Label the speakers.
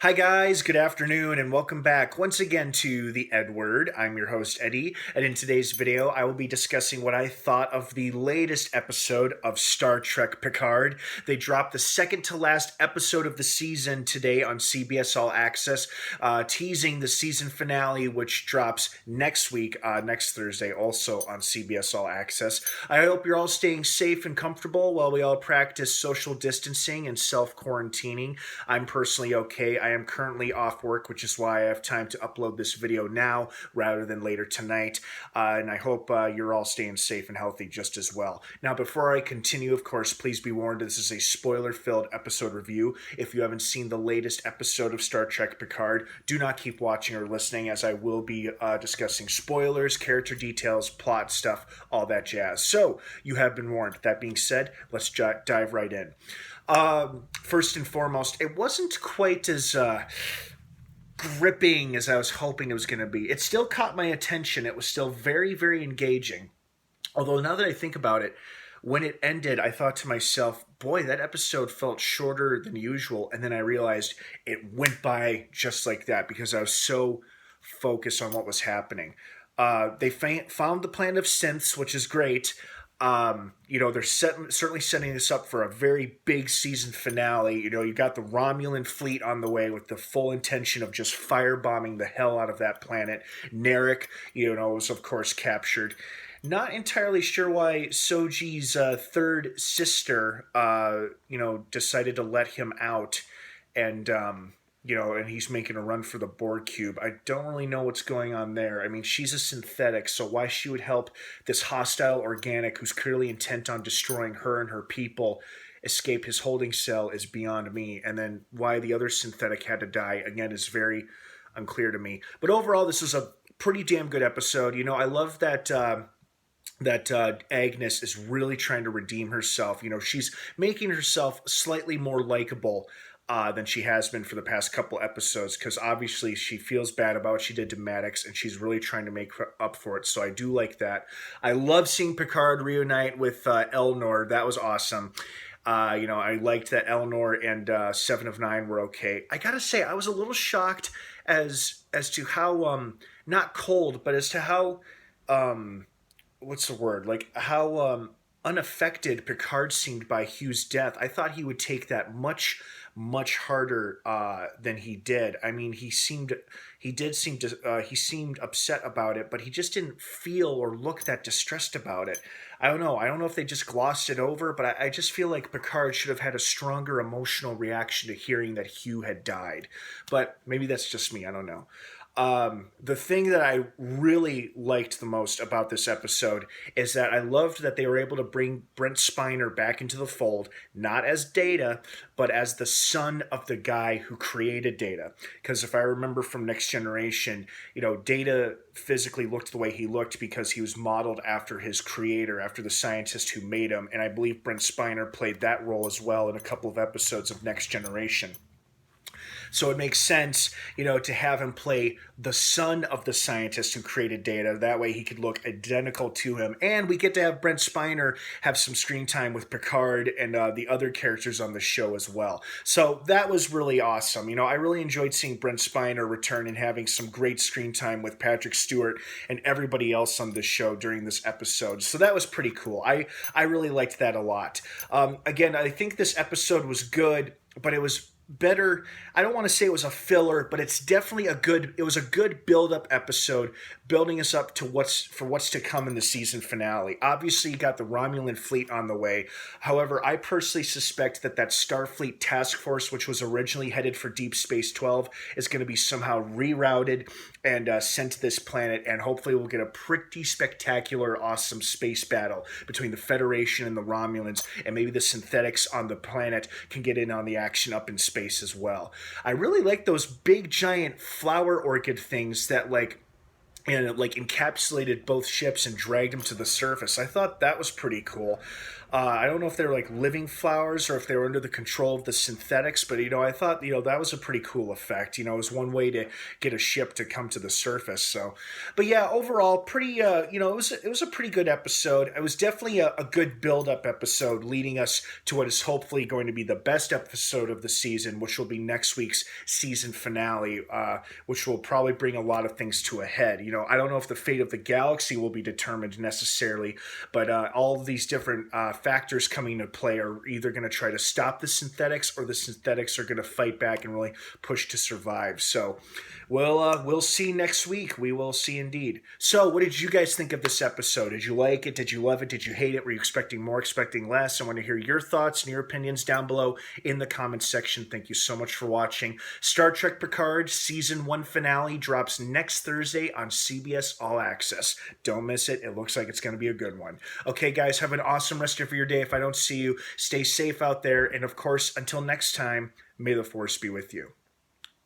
Speaker 1: Hi, guys. Good afternoon, and welcome back once again to the EdWord. I'm your host, Eddie, and in today's video, I will be discussing what I thought of the latest episode of Star Trek Picard. They dropped the second to last episode of the season today on CBS All Access, teasing the season finale, which drops next week, next Thursday, also on CBS All Access. I hope you're all staying safe and comfortable while we all practice social distancing and self-quarantining. I'm personally okay. I am currently off work, which is why I have time to upload this video now rather than later tonight. And I hope you're all staying safe and healthy just as well. Now, before I continue, of course, please be warned this is a spoiler-filled episode review. If you haven't seen the latest episode of Star Trek Picard, do not keep watching or listening, as I will be discussing spoilers, character details, plot stuff, all that jazz. So, you have been warned. That being said, let's dive right in. First and foremost, it wasn't quite as gripping as I was hoping it was going to be. It still caught my attention. It was still very, very engaging. Although now that I think about it, when it ended, I thought to myself, boy, that episode felt shorter than usual. And then I realized it went by just like that because I was so focused on what was happening. They found the planet of synths, which is great. They're certainly setting this up for a very big season finale. You got the Romulan fleet on the way with the full intention of just firebombing the hell out of that planet. Narek, was of course captured. Not entirely sure why Soji's third sister, decided to let him out, and and he's making a run for the Borg cube. I don't really know what's going on there. I mean, she's a synthetic, so why she would help this hostile organic who's clearly intent on destroying her and her people escape his holding cell is beyond me. And then why the other synthetic had to die, again, is very unclear to me. But overall, this is a pretty damn good episode. I love that... Agnes is really trying to redeem herself. She's making herself slightly more likable than she has been for the past couple episodes, because obviously she feels bad about what she did to Maddox, and she's really trying to make up for it. So I do like that. I love seeing Picard reunite with Elnor. That was awesome. I liked that Elnor and Seven of Nine were okay. I gotta say, I was a little shocked as to how not cold, but as to how what's the word? Like how unaffected Picard seemed by Hugh's death. I thought he would take that much harder than he did. I mean, he seemed upset about it, but he just didn't feel or look that distressed about it. I don't know if they just glossed it over, but I just feel like Picard should have had a stronger emotional reaction to hearing that Hugh had died. But maybe that's just me. I don't know. The thing that I really liked the most about this episode is that I loved that they were able to bring Brent Spiner back into the fold, not as Data, but as the son of the guy who created Data. Because if I remember from Next Generation, Data physically looked the way he looked because he was modeled after his creator, after the scientist who made him. And I believe Brent Spiner played that role as well in a couple of episodes of Next Generation. So it makes sense, to have him play the son of the scientist who created Data. That way he could look identical to him. And we get to have Brent Spiner have some screen time with Picard and the other characters on the show as well. So that was really awesome. I really enjoyed seeing Brent Spiner return and having some great screen time with Patrick Stewart and everybody else on the show during this episode. So that was pretty cool. I really liked that a lot. Again, I think this episode was good, but it was better. I don't want to say it was a filler, but it's definitely it was a good build-up episode, building us up to what's to come in the season finale. Obviously, you got the Romulan fleet on the way. However, I personally suspect that Starfleet task force, which was originally headed for Deep Space 12, is going to be somehow rerouted and sent to this planet, and hopefully we'll get a pretty spectacular, awesome space battle between the Federation and the Romulans, and maybe the synthetics on the planet can get in on the action up in space as well. I really like those big giant flower orchid things that encapsulated both ships and dragged them to the surface. I thought that was pretty cool. I don't know if they're like living flowers or if they were under the control of the synthetics, but I thought that was a pretty cool effect. It was one way to get a ship to come to the surface. So, but yeah, overall, pretty. It was a pretty good episode. It was definitely a good build up episode, leading us to what is hopefully going to be the best episode of the season, which will be next week's season finale, which will probably bring a lot of things to a head. I don't know if the fate of the galaxy will be determined necessarily, but all of these different factors coming into play are either going to try to stop the synthetics, or the synthetics are going to fight back and really push to survive. So we'll see next week. We will see indeed. So what did you guys think of this episode? Did you like it? Did you love it? Did you hate it? Were you expecting more, expecting less? I want to hear your thoughts and your opinions down below in the comments section. Thank you so much for watching. Star Trek Picard Season 1 finale drops next Thursday on CBS All Access. Don't miss it. It looks like it's going to be a good one. Okay, guys, have an awesome rest of your day. If I don't see you, stay safe out there. And of course, until next time, may the Force be with you.